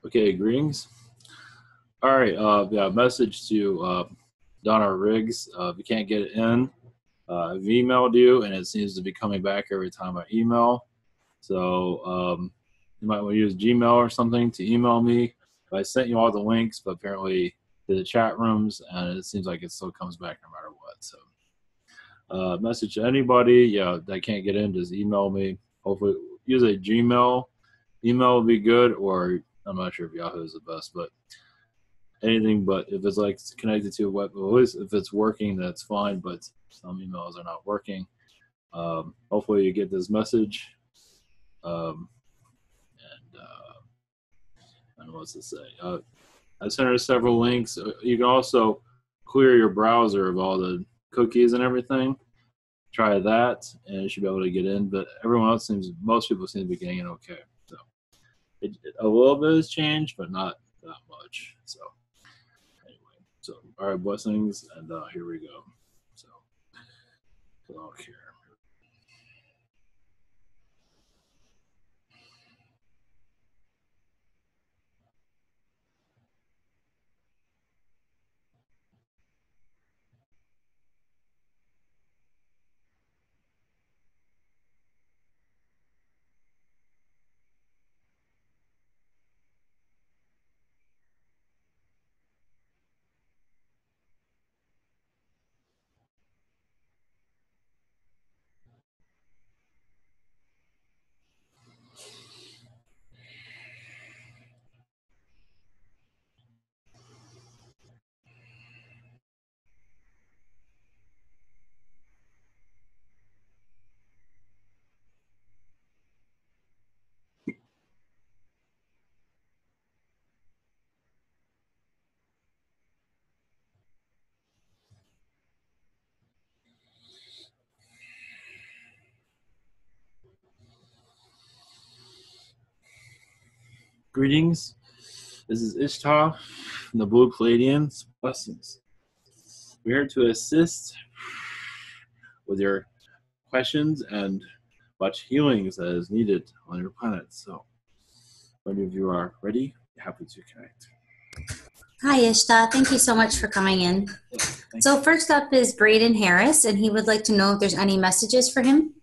Okay, greetings. All right, yeah, message to Donna Riggs. If you can't get it in, I've emailed you, and it seems to be coming back every time I email. So you might want to use Gmail or something to email me. I sent you all the links, but apparently to the chat rooms, and it seems like it still comes back no matter what. So message to anybody, that can't get in, just email me. Hopefully, use a Gmail. Email would be good, or I'm not sure if Yahoo is the best, but anything but if it's like connected to a web, if it's working, that's fine, but some emails are not working. Hopefully you get this message. And I don't know what to say. I sent her several links. You can also clear your browser of all the cookies and everything. Try that, and you should be able to get in. But most people seem to be getting in okay. So a little bit has changed, but not that much. So anyway, all right, blessings, and here we go. So look here. Greetings. This is Ishta from the Blue Pleiadians. Blessings. We're here to assist with your questions and much healings that is needed on your planet. So, when of you are ready, happy to connect. Hi, Ishta. Thank you so much for coming in. So first up is Braden Harris, and he would like to know if there's any messages for him.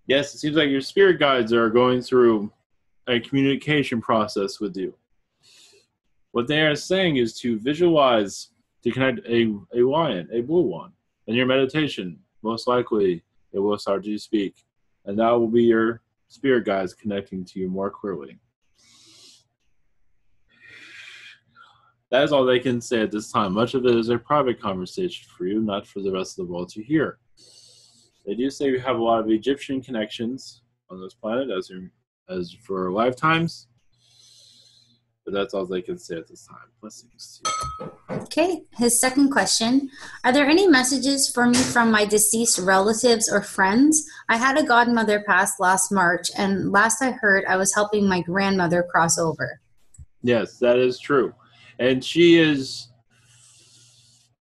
Yes, it seems like your spirit guides are going through a communication process with you. What they are saying is to visualize, to connect a lion, a blue one. In your meditation, most likely it will start to speak, and that will be your spirit guides connecting to you more clearly. That is all they can say at this time. Much of it is a private conversation for you, not for the rest of the world to hear. They do say you have a lot of Egyptian connections on this planet as for lifetimes, but that's all they can say at this time. Blessings to you. Okay, his second question. Are there any messages for me from my deceased relatives or friends? I had a godmother pass last March, and last I heard, I was helping my grandmother cross over. Yes, that is true. And she is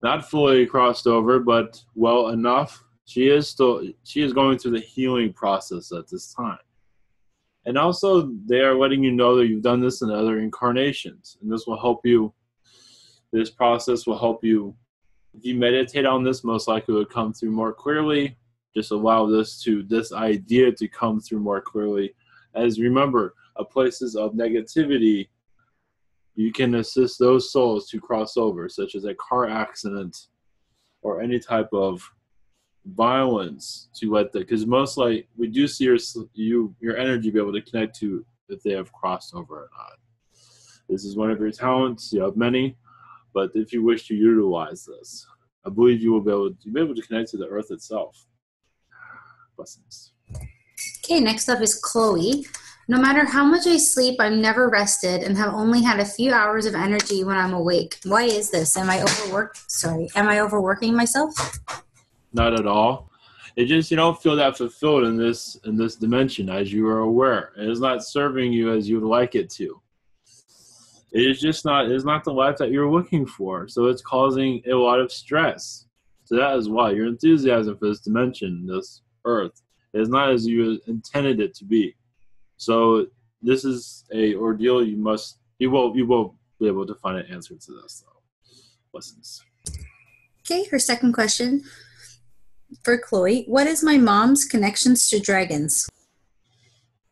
not fully crossed over, but well enough. She is going through the healing process at this time. And also, they are letting you know that you've done this in other incarnations. And this will help you. This process will help you. If you meditate on this, most likely it will come through more clearly. Just allow this idea to come through more clearly. As remember, places of negativity, you can assist those souls to cross over, such as a car accident or any type of violence, to let that, because most likely we do see your energy be able to connect to if they have crossed over or not. This is one of your talents. You have many, but if you wish to utilize this, I believe you will be able to connect to the earth itself. Blessings. Okay, next up is Chloe. No matter how much I sleep, I'm never rested and have only had a few hours of energy when I'm awake. Why is this? Am I overworking myself? Not at all. It just, you don't feel that fulfilled in this dimension, as you are aware. It is not serving you as you would like it to. It is just not. It is not the life that you're looking for. So it's causing a lot of stress. So that is why your enthusiasm for this dimension, this earth, It's not as you intended it to be. So this is a ordeal. You will be able to find an answer to this. So, blessings. Okay, her second question for Chloe. What is my mom's connections to dragons?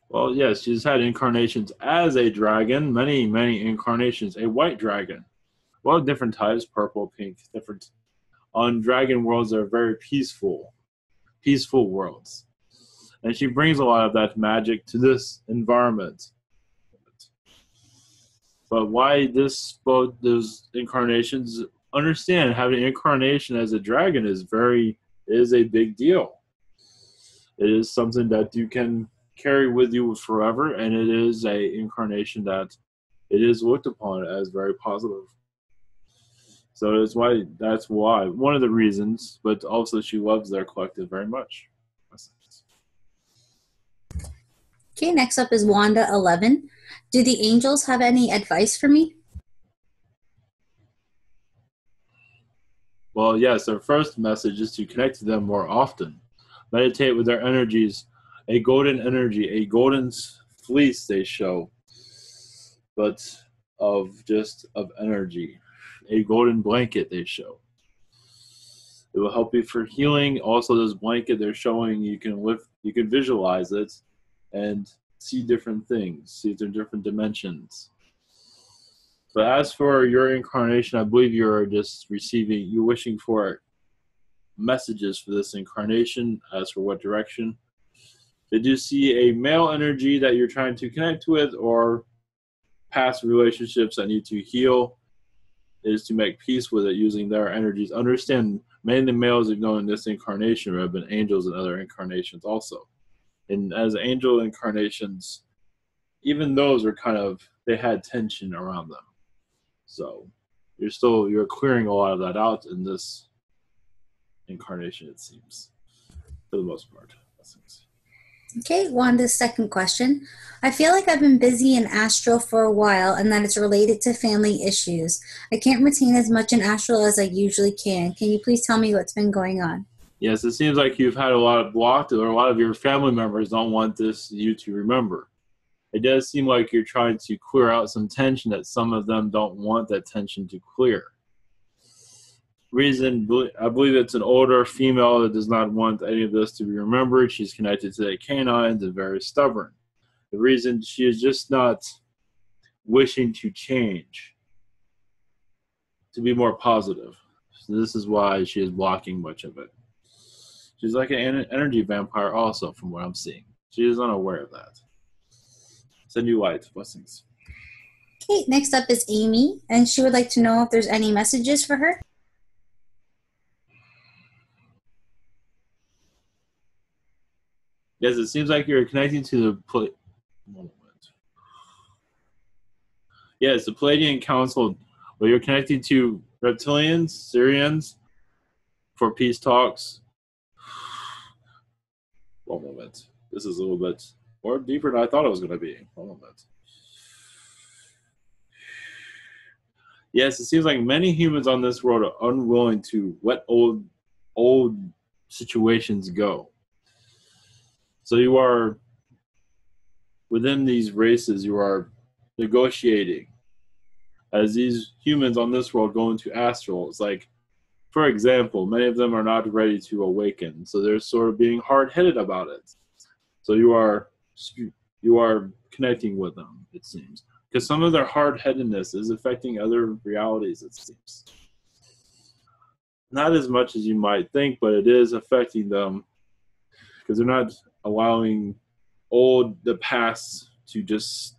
Well, yes, she's had incarnations as a dragon, many, many incarnations. A white dragon. Well, different types, purple, pink, different. On dragon worlds, they're very peaceful worlds. And she brings a lot of that magic to this environment. But why both those incarnations? Understand, having an incarnation as a dragon is a big deal. It is something that you can carry with you forever, and it is a incarnation that it is looked upon as very positive. So that's why one of the reasons, but also she loves their collective very much. Okay, next up is Wanda 11. Do the angels have any advice for me? Well, yes, their first message is to connect to them more often. Meditate with their energies, a golden energy, a golden fleece they show, but of energy, a golden blanket they show. It will help you for healing. Also, this blanket they're showing, you can visualize it and see different things, see their different dimensions. But as for your incarnation, I believe you're wishing for messages for this incarnation. As for what direction, did you see a male energy that you're trying to connect with, or past relationships that need to heal? Is to make peace with it using their energies. Understand, many of the males that go in this incarnation have been angels in other incarnations also. And as angel incarnations, even those are they had tension around them. So you're clearing a lot of that out in this incarnation, it seems, for the most part. Okay, Wanda's second question. I feel like I've been busy in astral for a while and that it's related to family issues. I can't retain as much in astral as I usually can. Can you please tell me what's been going on? Yes, it seems like you've had a lot of blocked, or a lot of your family members don't want you to remember. It does seem like you're trying to clear out some tension that some of them don't want that tension to clear. Reason, I believe it's an older female that does not want any of this to be remembered. She's connected to the canines and very stubborn. The reason, she is just not wishing to change, to be more positive. So this is why she is blocking much of it. She's like an energy vampire also, from what I'm seeing. She is unaware of that. Send you light. Blessings. Okay, next up is Amy, and she would like to know if there's any messages for her. Yes, it seems like you're connecting to the Yes, the Pleiadian Council, where you're connecting to reptilians, Syrians, for peace talks. One moment. This is a little bit more deeper than I thought it was going to be. One moment. Yes, it seems like many humans on this world are unwilling to let old situations go. So you are, within these races, you are negotiating. As these humans on this world go into astral, it's like, for example, many of them are not ready to awaken. So they're sort of being hard-headed about it. So you are connecting with them, it seems. Because some of their hard-headedness is affecting other realities, it seems. Not as much as you might think, but it is affecting them. Because they're not allowing the past to just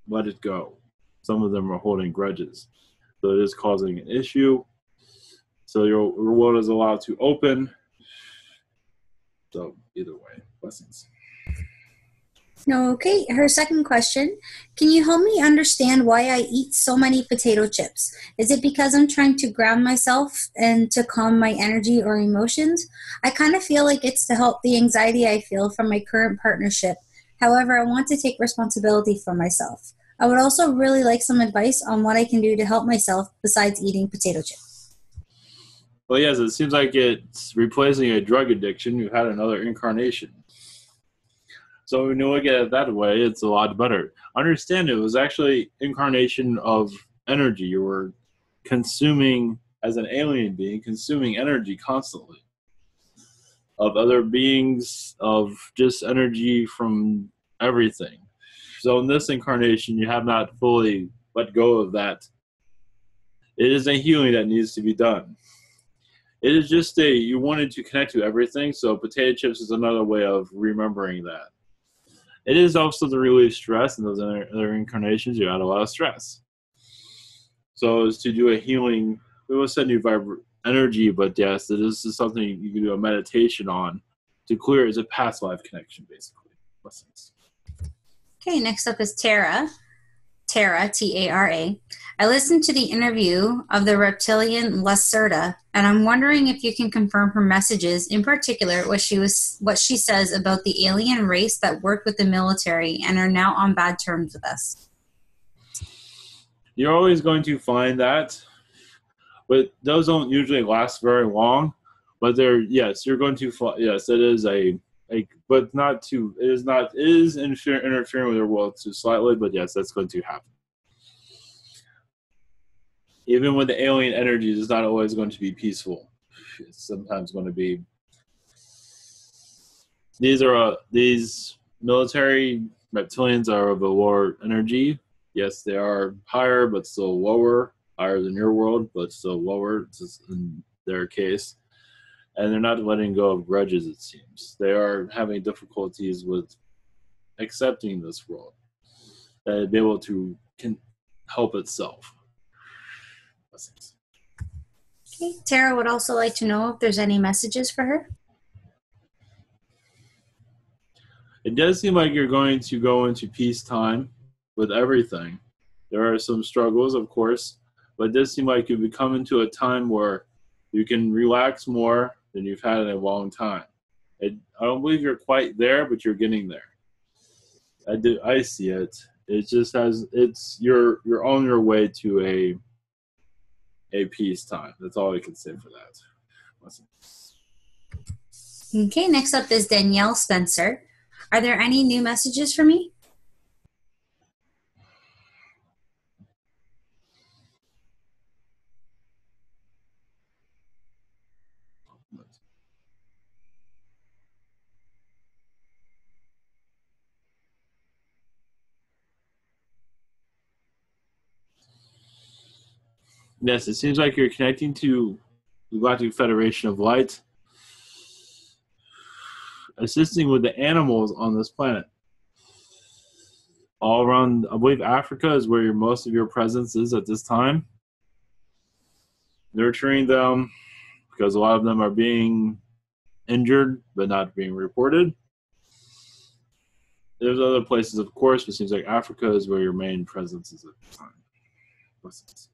let it go. Some of them are holding grudges. So it is causing an issue. So your world is allowed to open. So either way, blessings. Okay, her second question. Can you help me understand why I eat so many potato chips? Is it because I'm trying to ground myself and to calm my energy or emotions? I kind of feel like it's to help the anxiety I feel from my current partnership. However, I want to take responsibility for myself. I would also really like some advice on what I can do to help myself besides eating potato chips. Well, yes, it seems like it's replacing a drug addiction. You've had another incarnation. So when you look at it that way, it's a lot better. Understand it was actually incarnation of energy. You were consuming, as an alien being, consuming energy constantly of other beings, of just energy from everything. So in this incarnation, you have not fully let go of that. It is a healing that needs to be done. It is just you wanted to connect to everything, so potato chips is another way of remembering that. It is also to relieve stress. In those other incarnations, you had a lot of stress. So it's to do a healing. We will send you energy, but yes, this is something you can do a meditation on to clear. It's a past life connection, basically. Blessings. Okay, next up is Tara. Tara, T-A-R-A. I listened to the interview of the reptilian Lacerda, and I'm wondering if you can confirm her messages, in particular what she says about the alien race that worked with the military and are now on bad terms with us. You're always going to find that, but those don't usually last very long. But you're going to find, yes, it is but not too, it is interfering with their world too slightly, but yes, that's going to happen. Even with the alien energies, it's not always going to be peaceful. It's sometimes going to be. These military reptilians are of a lower energy. Yes, they are higher, but still lower. Higher than your world, but still lower in their case. And they're not letting go of grudges, it seems. They are having difficulties with accepting this world. That it'd be able to help itself. Okay, Tara would also like to know if there's any messages for her. It does seem like you're going to go into peacetime with everything. There are some struggles, of course, but it does seem like you've come into a time where you can relax more than you've had in a long time. I don't believe you're quite there, but you're getting there. I see it. It just you're on your way to a peacetime. That's all I can say for that. Listen. Okay, next up is Danielle Spencer. Are there any new messages for me? Yes, it seems like you're connecting to the Galactic Federation of Light, assisting with the animals on this planet. All around, I believe Africa is where most of your presence is at this time. Nurturing them, because a lot of them are being injured but not being reported. There's other places, of course, but it seems like Africa is where your main presence is at the time. Blessings.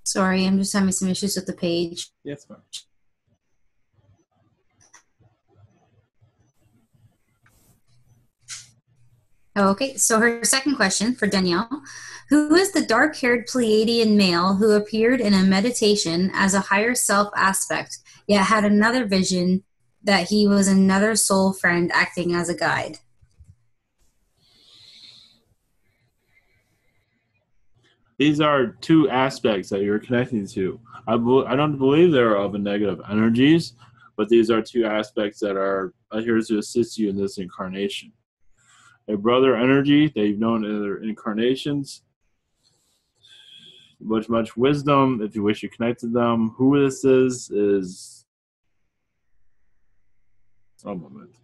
Sorry, I'm just having some issues with the page. Yes, ma'am. Okay, so her second question for Danielle. Who is the dark-haired Pleiadian male who appeared in a meditation as a higher self aspect, yet had another vision that he was another soul friend acting as a guide? These are two aspects that you're connecting to. I don't believe they're of a negative energies, but these are two aspects that are here to assist you in this incarnation. A brother energy that you've known in other incarnations. Much wisdom. If you wish to connect to them, who this is. One moment.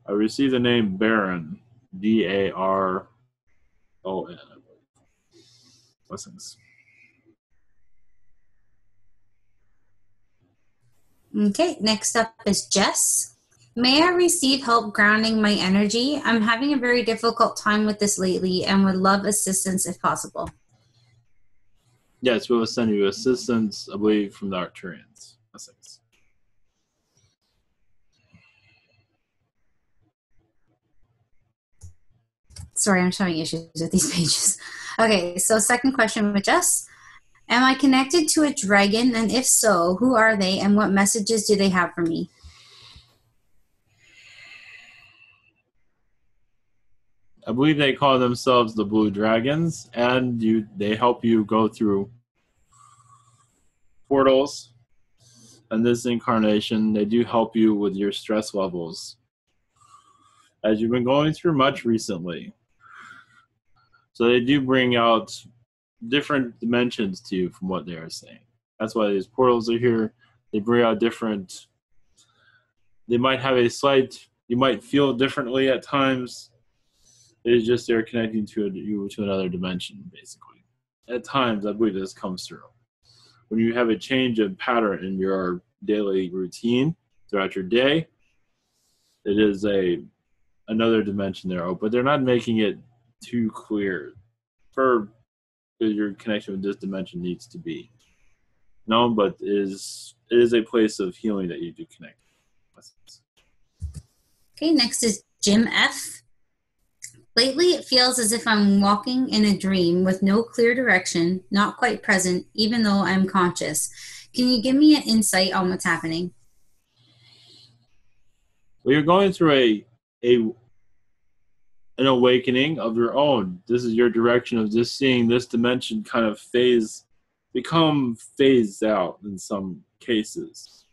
I received the name Baron, Daron. Blessings. Okay, next up is Jess. May I receive help grounding my energy? I'm having a very difficult time with this lately and would love assistance if possible. Yes, we will send you assistance, I believe, from the Arcturians. Blessings. Sorry, I'm just having issues with these pages. Okay, so second question with Jess. Am I connected to a dragon? And if so, who are they and what messages do they have for me? I believe they call themselves the Blue Dragons, and they help you go through portals. And this incarnation, they do help you with your stress levels, as you've been going through much recently. So they do bring out different dimensions to you from what they are saying. That's why these portals are here. They bring out different, they might have a slight, you might feel differently at times. It is just they're connecting you to another dimension, basically. At times, I believe this comes through. When you have a change of pattern in your daily routine throughout your day, it is another dimension there. But they're not making it too clear for your connection with this dimension needs to be. No, but it is a place of healing that you do connect with. Okay, next is Jim F. Lately, it feels as if I'm walking in a dream with no clear direction, not quite present, even though I'm conscious. Can you give me an insight on what's happening? Well, you're going through an awakening of your own. This is your direction of just seeing this dimension kind of become phased out in some cases.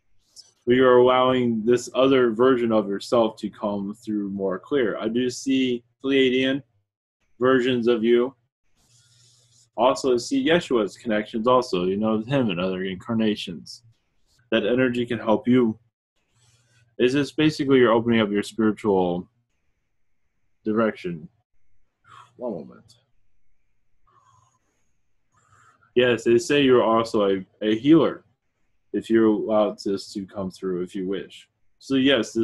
But you're allowing this other version of yourself to come through more clear. I do see Pleiadian versions of you. Also see Yeshua's connections also, him and other incarnations. That energy can help you. It's just basically you're opening up your spiritual direction. One moment. Yes, they say you're also a healer if you're allowed this to come through if you wish. So yes,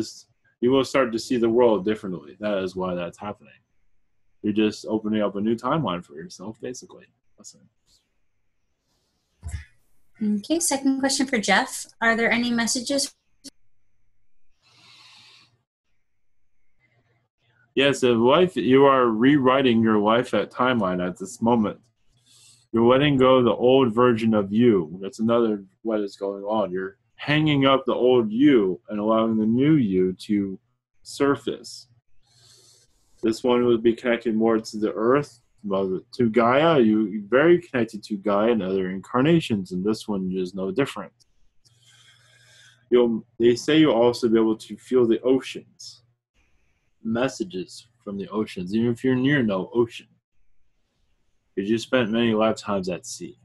you will start to see the world differently. That is why that's happening. You're just opening up a new timeline for yourself, basically. Listen. Okay, second question for Jeff. Are there any messages? Yes, you are rewriting your life timeline at this moment. You're letting go of the old version of you. That's another what is going on. You're hanging up the old you and allowing the new you to surface. This one would be connected more to the earth, to Gaia. You're very connected to Gaia and other incarnations, and this one is no different. They say you'll also be able to feel the oceans, messages from the oceans, even if you're near no ocean. Because you spent many lifetimes at sea.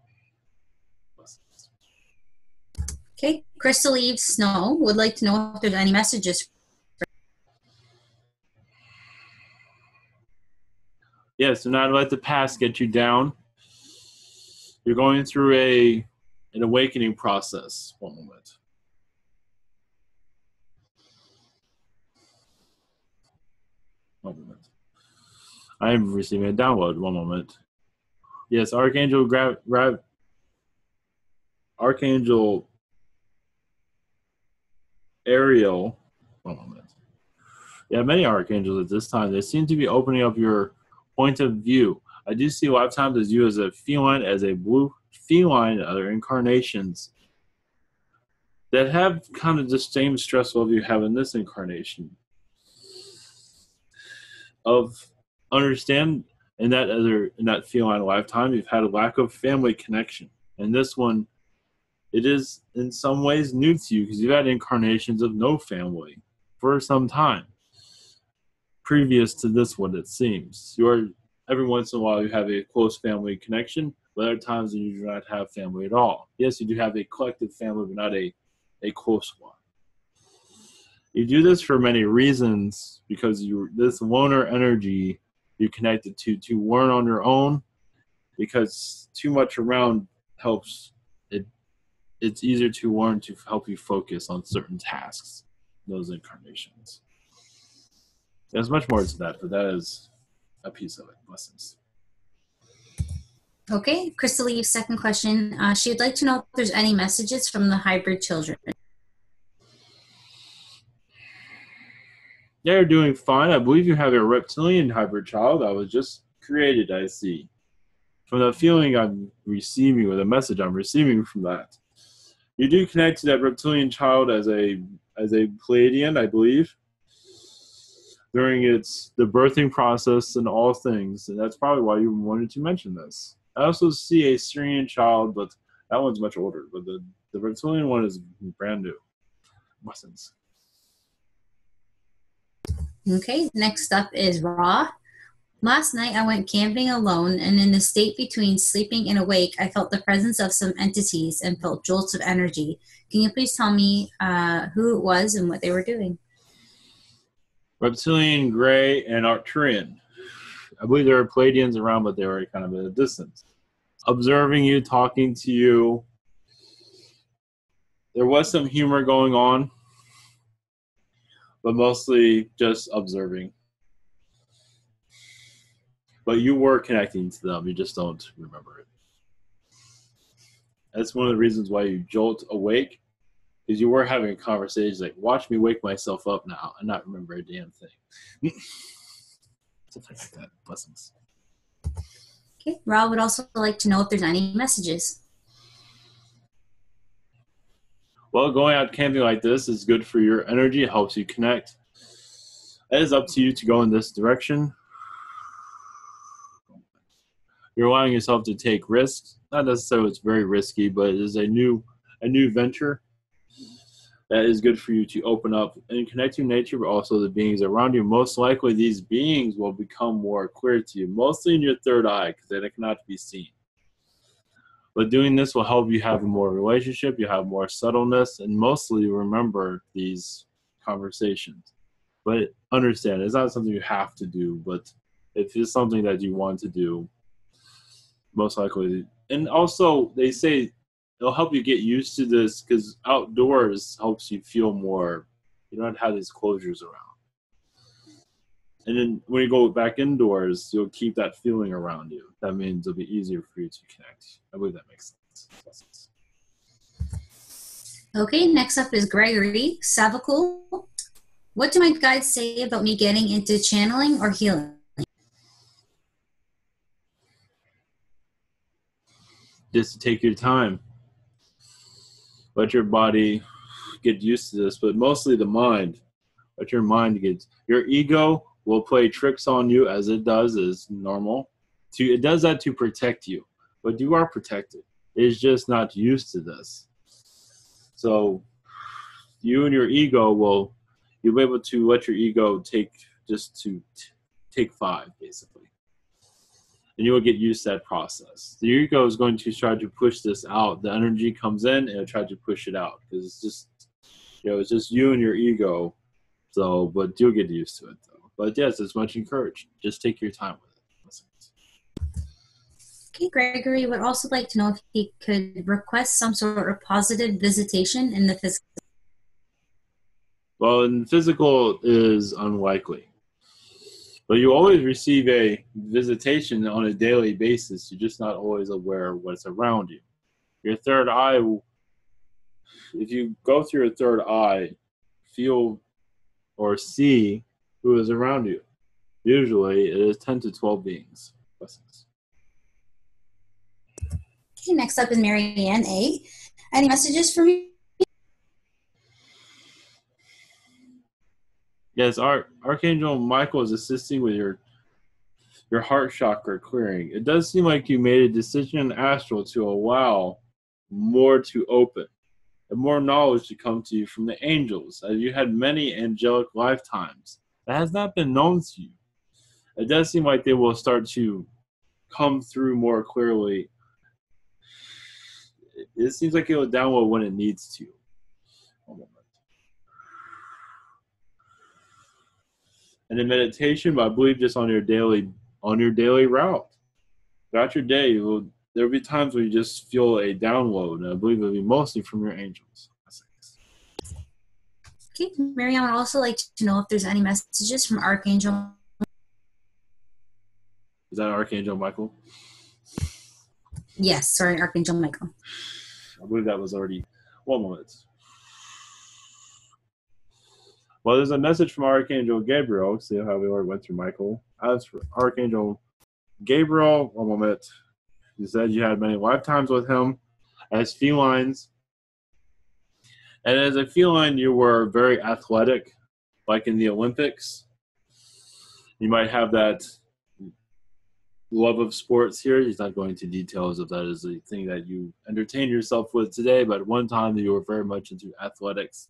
Okay, Crystal Eve Snow would like to know if there's any messages. Yes, do not let the past get you down. You're going through an awakening process. One moment. One moment. I am receiving a download. One moment. Yes, Archangel Ariel. One moment. Yeah, many archangels at this time. They seem to be opening up your point of view. I do see lifetimes as you as a feline, as a blue feline, and other incarnations that have kind of the same stress level you have in this incarnation. Of understand in that feline lifetime, you've had a lack of family connection. And this one, it is in some ways new to you because you've had incarnations of no family for some time. Previous to this one, it seems. Every once in a while you have a close family connection, but other times you do not have family at all. Yes, you do have a collective family, but not a close one. You do this for many reasons because this loner energy you connected to learn on your own, because too much around helps. It's easier to learn to help you focus on certain tasks, those incarnations. There's much more to that, but that is a piece of it. Blessings. Okay, Crystal Eve's second question. She would like to know if there's any messages from the hybrid children. They're doing fine. I believe you have a reptilian hybrid child that was just created, I see. from the feeling I'm receiving or the message I'm receiving from that. You do connect to that reptilian child as a Pleiadian, I believe, during the birthing process and all things, and that's probably why you wanted to mention this. I also see a Syrian child, but that one's much older. But the reptilian one is brand new. Lessons. Okay, next up is Ra. Last night I went camping alone, and in the state between sleeping and awake, I felt the presence of some entities and felt jolts of energy. Can you please tell me who it was and what they were doing? Reptilian, Gray, and Arcturian. I believe there were Pleiadians around, but they were kind of at a distance. Observing you, talking to you. There was some humor going on, but mostly just observing. But you were connecting to them. You just don't remember it. That's one of the reasons why you jolt awake, because you were having a conversation like, watch me wake myself up now and not remember a damn thing. Something like that. Blessings. Okay, Rob would also like to know if there's any messages. Well, going out camping like this is good for your energy. It helps you connect. It is up to you to go in this direction. You're allowing yourself to take risks. Not necessarily it's very risky, but it is a new venture that is good for you to open up and connect to nature, but also the beings around you. Most likely these beings will become more clear to you, mostly in your third eye, because they cannot be seen. But doing this will help you have more relationship, you have more subtleness, and mostly remember these conversations. But understand, it's not something you have to do, but if it's something that you want to do, most likely. And also, they say it'll help you get used to this, because outdoors helps you feel more, you don't have these closures around. And then when you go back indoors, you'll keep that feeling around you. That means it'll be easier for you to connect. I believe that makes sense. Okay, next up is Gregory Savicle. What do my guides say about me getting into channeling or healing? Just to take your time. Let your body get used to this, but mostly the mind. Let your mind get... Your ego will play tricks on you, as it does, is normal. It does that to protect you, but you are protected. It's just not used to this. So you and your ego you'll be able to let your ego take 5, basically. And you will get used to that process. The ego is going to try to push this out. The energy comes in and it'll try to push it out, because it's just, it's just you and your ego. So, but you'll get used to it, though. But yes, it's much encouraged. Just take your time with it. Okay, Gregory would also like to know if he could request some sort of positive visitation in the physical. Well, in physical is unlikely. But you always receive a visitation on a daily basis. You're just not always aware of what's around you. Your third eye, if you go through your third eye, feel or see who is around you. Usually it is 10 to 12 beings. Blessings. Okay, next up is Marianne A. Any messages for me? Yes, Archangel Michael is assisting with your heart chakra clearing. It does seem like you made a decision in astral to allow more to open and more knowledge to come to you from the angels, as you had many angelic lifetimes. That has not been known to you. It does seem like they will start to come through more clearly. It seems like it will download when it needs to. One moment. And in meditation, I believe just on your daily route. Throughout your day, there'll be times where you just feel a download, and I believe it'll be mostly from your angels. Okay, Marianne would also like to know if there's any messages from Archangel. Is that Archangel Michael? Yes, sorry, Archangel Michael. I believe that was already... One moment. Well, there's a message from Archangel Gabriel. See how we already went through Michael. As for Archangel Gabriel, one moment. You said you had many lifetimes with him as felines. And as a feline, you were very athletic, like in the Olympics. You might have that love of sports here. He's not going into details if that is a thing that you entertain yourself with today, but at one time you were very much into athletics.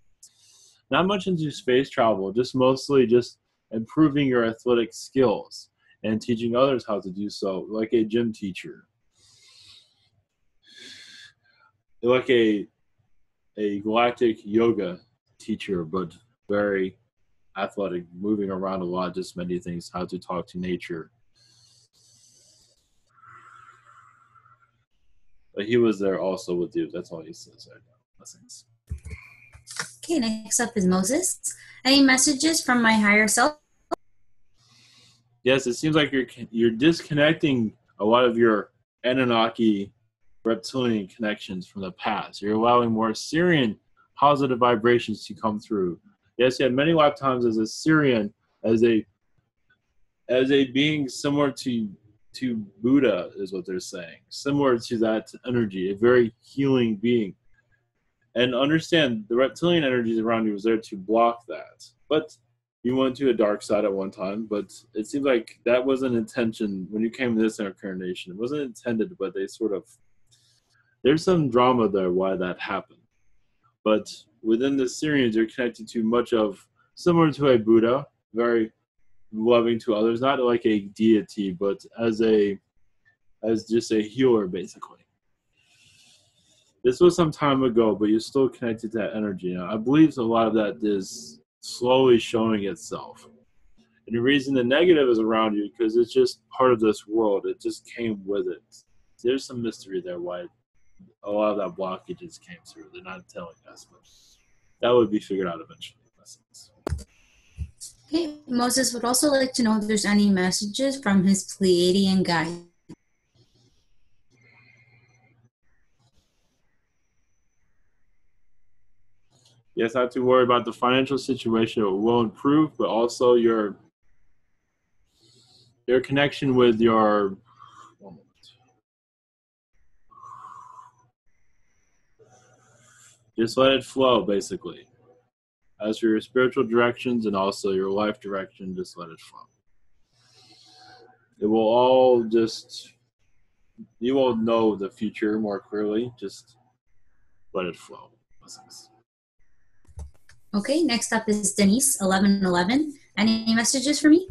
Not much into space travel, just mostly just improving your athletic skills and teaching others how to do so, like a gym teacher. Like a galactic yoga teacher, but very athletic, moving around a lot, just many things, how to talk to nature. But he was there also with you. That's all he says right now. Blessings. Okay, next up is Moses. Any messages from my higher self? Yes, it seems like you're disconnecting a lot of your Anunnaki reptilian connections from the past. You're allowing more Syrian positive vibrations to come through. Yes, you had many lifetimes as a Syrian, as a being similar to Buddha, is what they're saying. Similar to that energy, a very healing being. And understand, the reptilian energies around you was there to block that. But you went to a dark side at one time, but it seems like that wasn't intention when you came to this incarnation. It wasn't intended, but they sort of, there's some drama there why that happened. But within the Syrians, you're connected to much of, similar to a Buddha, very loving to others, not like a deity, but as just a healer, basically. This was some time ago, but you're still connected to that energy. Now, I believe a lot of that is slowly showing itself. And the reason the negative is around you, because it's just part of this world. It just came with it. There's some mystery there why a lot of that blockages came through. They're not telling us, but that would be figured out eventually. Okay, Moses would also like to know if there's any messages from his Pleiadian guide. Yes, not to worry about the financial situation. It will improve, but also your connection with your just let it flow, basically. As for your spiritual directions and also your life direction, just let it flow. It will all just, you will know the future more clearly. Just let it flow. Blessings. Okay, next up is Denise, 1111. Any messages for me?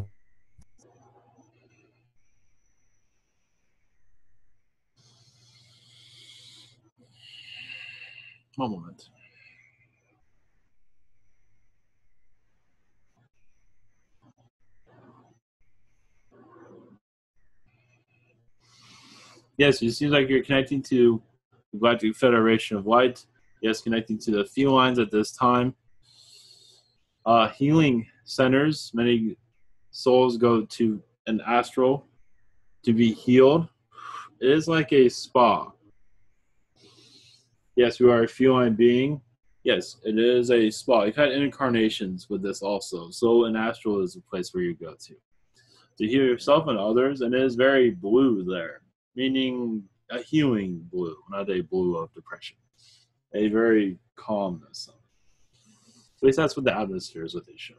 One moment. Yes, it seems like you're connecting to the Galactic Federation of Light. Yes, connecting to the felines at this time. Healing centers. Many souls go to an astral to be healed. It is like a spa. Yes, you are a feline being. Yes, it is a spa. You've had incarnations with this also. So an astral is a place where you go to heal yourself and others, and it is very blue there, meaning a healing blue, not a blue of depression. A very calmness. At least that's what the atmosphere is, what they show.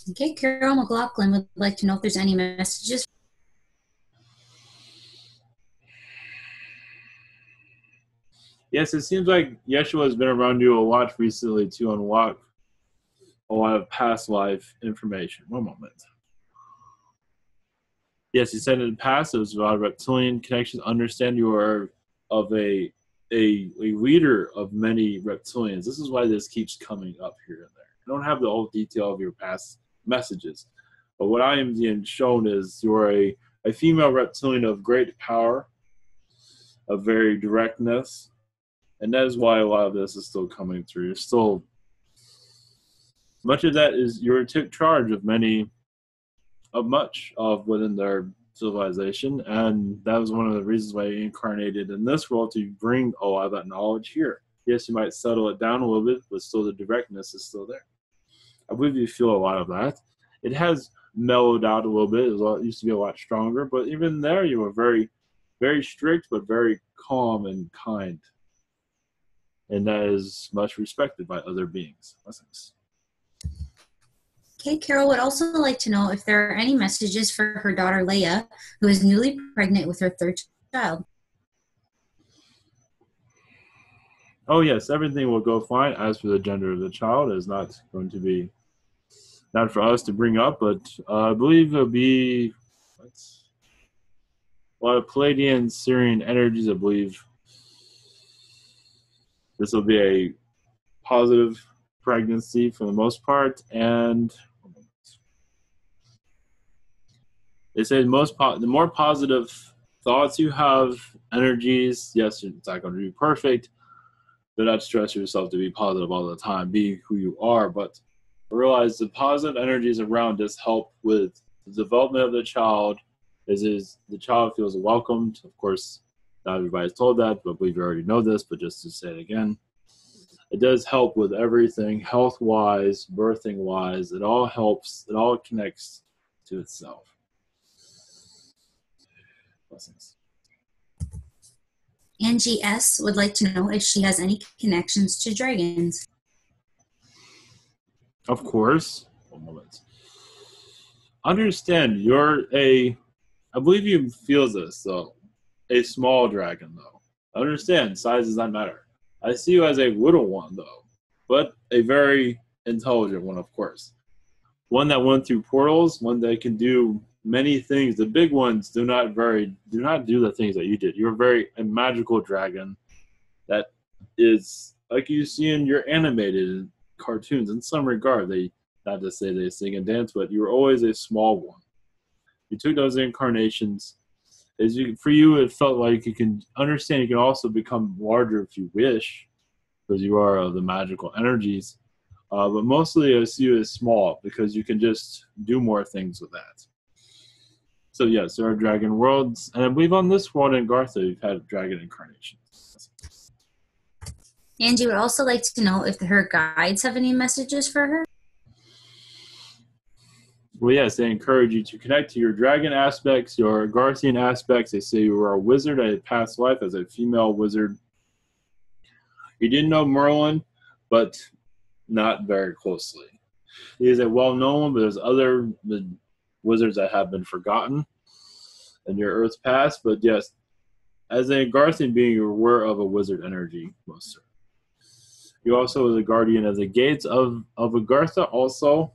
Okay, Carol McLaughlin would like to know if there's any messages. Yes, it seems like Yeshua has been around you a lot recently to unlock a lot of past life information. One moment. Yes, he said in the past, it was about reptilian connections. Understand you are of a leader of many reptilians. This is why this keeps coming up here and there. I don't have the whole detail of your past messages, but what I am being shown is you're a female reptilian of great power, of very directness, and that is why a lot of this is still coming through. You're still, much of that is you're took charge of much of within their civilization, and that was one of the reasons why he incarnated in this world, to bring a lot of that knowledge here. Yes, you might settle it down a little bit, but still the directness is still there. I believe you feel a lot of that. It has mellowed out a little bit. It used to be a lot stronger, but even there, you were very, very strict, but very calm and kind, and that is much respected by other beings. Blessings. Okay, Carol would also like to know if there are any messages for her daughter Leia, who is newly pregnant with her third child. Oh yes, everything will go fine. As for the gender of the child, it is not going to be, not for us to bring up, but I believe it'll be a lot of Pleiadian Syrian energies. I believe this will be a positive pregnancy for the most part, and they say the more positive thoughts you have, energies. Yes, it's not going to be perfect. Do not stress yourself to be positive all the time. Be who you are, but realize the positive energies around us help with the development of the child. Is the child feels welcomed. Of course, not everybody's told that, but I believe you already know this. But just to say it again, it does help with everything, health-wise, birthing-wise. It all helps. It all connects to itself. Blessings. Angie S. would like to know if she has any connections to dragons. Of course. 1 moment. Understand, I believe you feel this, though. A small dragon, though. Understand, size does not matter. I see you as a little one, though, but a very intelligent one, of course. One that went through portals, one that can do many things. The big ones do not do the things that you did. You're a magical dragon that is like you see in your animated cartoons. In some regard, they not to say they sing and dance, but you were always a small one. You took those incarnations. For you, it felt like you can understand. You can also become larger if you wish, because you are the magical energies. But mostly, I see you as small because you can just do more things with that. So yes, there are dragon worlds, and I believe on this world in Gartha, you've had dragon incarnations. Angie would also like to know if her guides have any messages for her. Well, yes, they encourage you to connect to your dragon aspects, your Garthian aspects. They say you were a wizard at a past life as a female wizard. You didn't know Merlin, but not very closely. He is a well-known one, but there's other wizards that have been forgotten in your Earth's past. But yes, as a Garthian being, you're aware of a wizard energy, most certainly. You also are the guardian of the gates of Agartha also,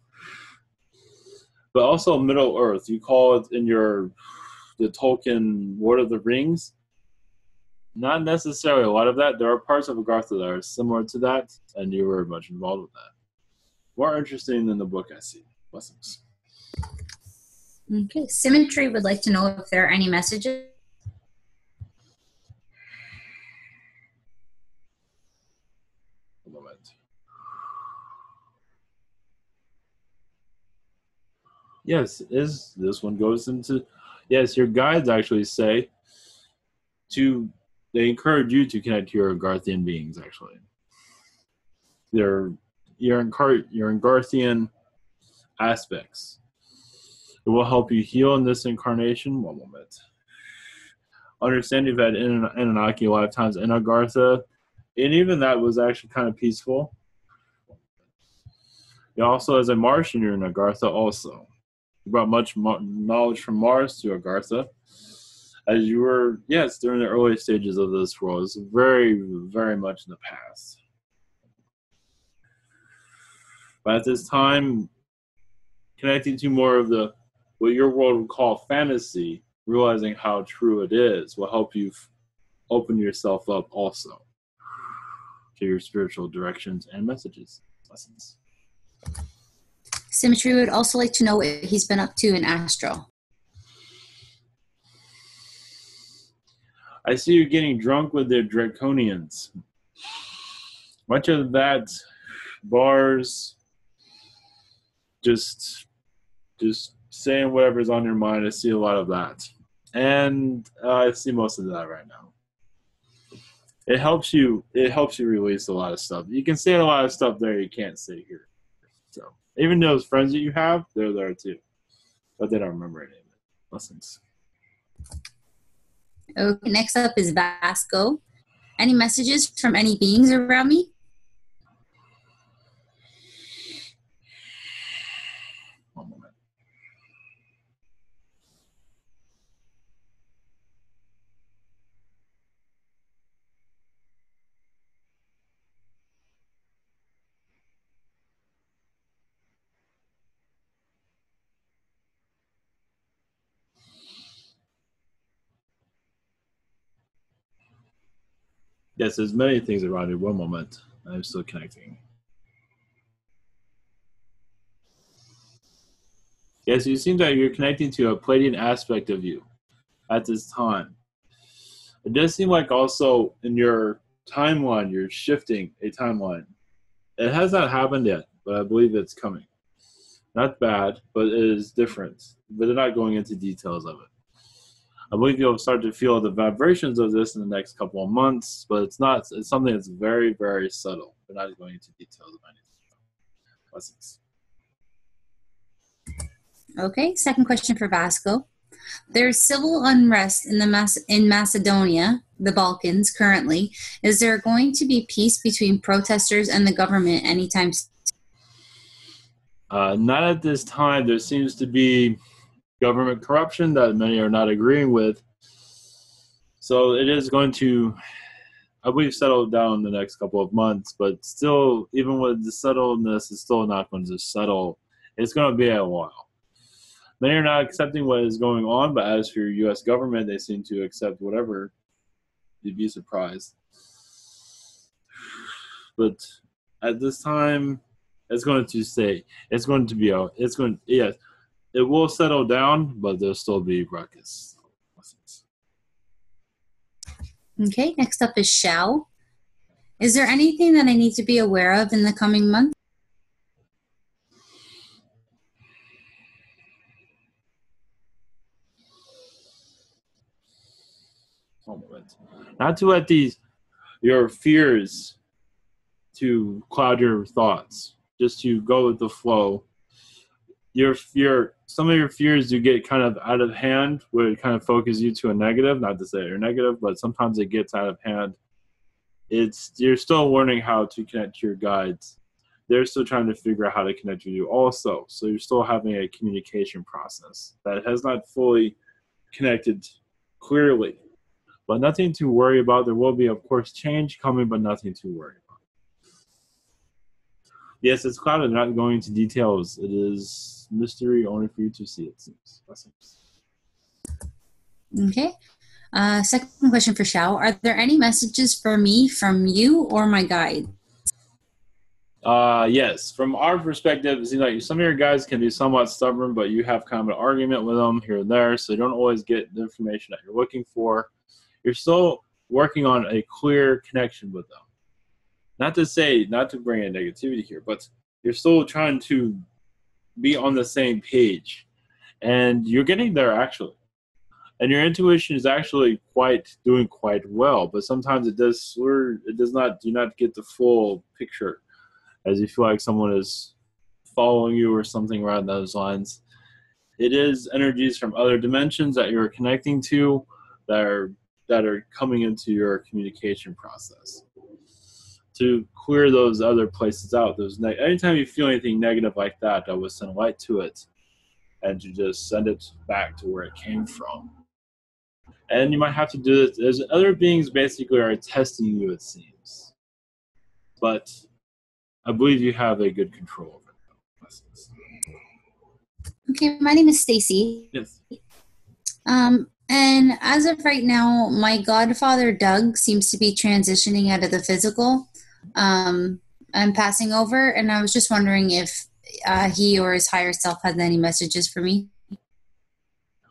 but also Middle Earth. You call it in the Tolkien Lord of the Rings. Not necessarily a lot of that. There are parts of Agartha that are similar to that, and you were much involved with that. More interesting than the book I see. Blessings. Okay. Symmetry would like to know if there are any messages. A moment. Yes, this one goes into, yes, your guides actually say they encourage you to connect to your Garthian beings, actually. Your Garthian aspects. It will help you heal in this incarnation. 1 moment. Understand you've had Anunnaki lifetimes in Agartha, and even that was actually kind of peaceful. You also, as a Martian, you're in Agartha also. You brought much knowledge from Mars to Agartha. As you were, yes, during the early stages of this world. It's very, very much in the past. But at this time, connecting to more of what your world would call fantasy, realizing how true it is, will help you open yourself up also to your spiritual directions and messages, lessons. Symmetry would also like to know what he's been up to in Astral. I see you getting drunk with the Draconians. Much of that, bars, just saying whatever's on your mind. I see a lot of that. And I see most of that right now. It helps you release a lot of stuff. You can say a lot of stuff there you can't say here. So even those friends that you have, they're there too. but they don't remember any of it. Blessings. Okay, next up is Vasco. Any messages from any beings around me? One moment. Yes, there's many things around you. One moment. I'm still connecting. Yes, you seem that you're connecting to a Pleiadian aspect of you at this time. It does seem like also in your timeline, you're shifting a timeline. It has not happened yet, but I believe it's coming. Not bad, but it is different. But they're not going into details of it. I believe you'll start to feel the vibrations of this in the next couple of months, but it's something that's very, very subtle. They're not going into details of anything. Blessings. Okay, second question for Vasco. There's civil unrest in Macedonia, the Balkans, currently. Is there going to be peace between protesters and the government anytime soon? Not at this time. There seems to be government corruption that many are not agreeing with. So it is going to, I believe, settle down in the next couple of months. But still, even with the settledness, it's still not going to settle. It's going to be a while. Many are not accepting what is going on, but as for your U.S. government, they seem to accept whatever. You'd be surprised. But at this time, it's going to stay. It's going to be out. It's going. Yes, it will settle down, but there'll still be ruckus. Okay, next up is Xiao. Is there anything that I need to be aware of in the coming month? Not to let your fears to cloud your thoughts. Just to go with the flow. Some of your fears do get kind of out of hand, where it kind of focuses you to a negative. Not to say you're negative, but sometimes it gets out of hand. You're still learning how to connect to your guides. They're still trying to figure out how to connect with you also. So you're still having a communication process that has not fully connected clearly. But nothing to worry about. There will be, of course, change coming, but nothing to worry about. Yes, it's clouded. Not going into details. It is mystery only for you to see, it seems. Okay. Second question for Xiao. Are there any messages for me from you or my guide? Yes. From our perspective, it seems like some of your guys can be somewhat stubborn, but you have kind of an argument with them here and there, so you don't always get the information that you're looking for. You're still working on a clear connection with them. Not to bring in negativity here, but you're still trying to be on the same page. And you're getting there, actually. And your intuition is actually doing quite well, but sometimes do not get the full picture, as you feel like someone is following you or something around those lines. It is energies from other dimensions that you're connecting to that are coming into your communication process. To clear those other places out. Anytime you feel anything negative like that, I would send light to it and to just send it back to where it came from. And you might have to do this. There's other beings basically are testing you, it seems. But I believe you have a good control over it. Okay, my name is Stacy. Yes. And as of right now, my godfather, Doug, seems to be transitioning out of the physical. I'm passing over, and I was just wondering if he or his higher self has any messages for me.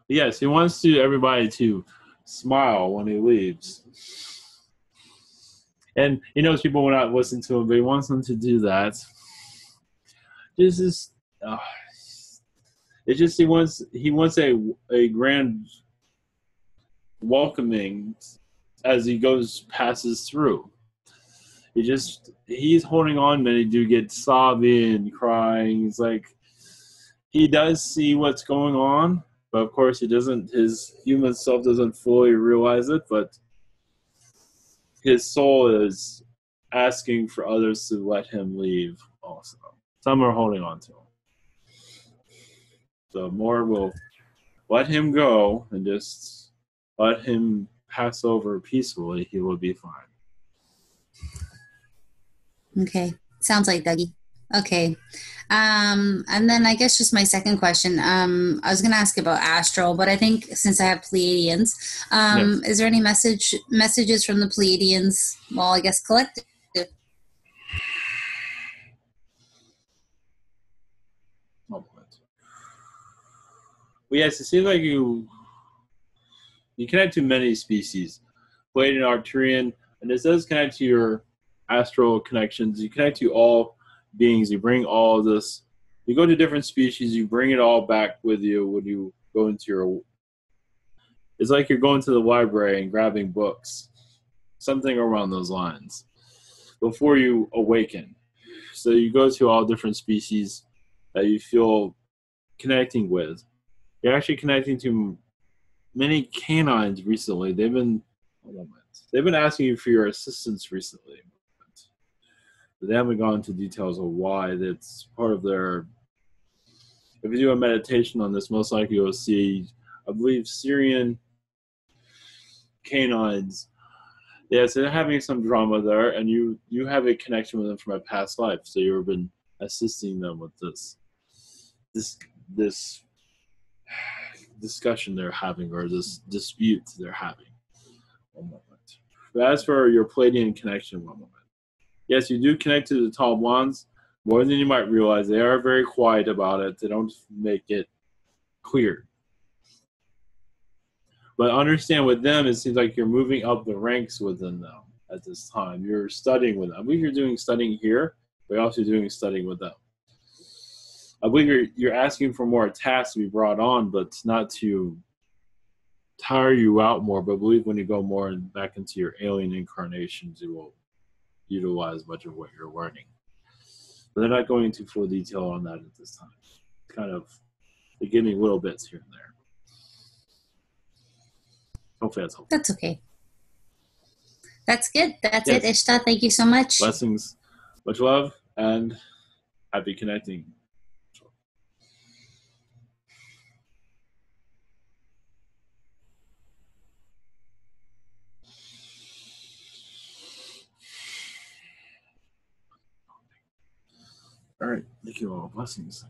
Yes, he wants everybody to smile when he leaves. And he knows people will not listen to him, but he wants them to do that. He wants a grand welcoming as he passes through. He's holding on, many do get sobbing and crying. He's like, he does see what's going on, but of course he doesn't. His human self doesn't fully realize it, but his soul is asking for others to let him leave. Also, some are holding on to him. So more will let him go and just let him pass over peacefully. He will be fine. Okay. Sounds like Dougie. Okay. And then I guess just my second question. I was going to ask about astral, but I think since I have Pleiadians, Yes. is there any messages from the Pleiadians? Well, I guess collective. Well, yes, it seems like you connect to many species. Pleiadian, Arcturian, and this does connect to your astral connections. You connect to all beings. You bring all of this. You go to different species. You bring it all back with you when you go into your. It's like you're going to the library and grabbing books, something around those lines, before you awaken. So you go to all different species that you feel connecting with. You're actually connecting to many canines recently. They've been asking you for your assistance recently, but they haven't gone into details of why. That's part of their. If you do a meditation on this, most likely you'll see, I believe, Syrian canines. Yeah, so they're having some drama there, and you have a connection with them from a past life. So you've been assisting them with this discussion they're having, or this dispute they're having. One moment. But as for your Pleiadian connection, one moment. Yes, you do connect to the tall blondes more than you might realize. They are very quiet about it. They don't make it clear. But understand with them, it seems like you're moving up the ranks within them at this time. You're studying with them. I believe you're doing studying here, but you're also doing studying with them. I believe you're asking for more tasks to be brought on, but not to tire you out more. But I believe when you go more back into your alien incarnations, you will utilize much of what you're learning. But they're not going into full detail on that at this time. Kind of, they give me little bits here and there. Hopefully that's helpful. That's okay. That's good. That's Yes. it, Ishta. Thank you so much. Blessings, much love, and happy connecting. All right. Thank you all. Blessings.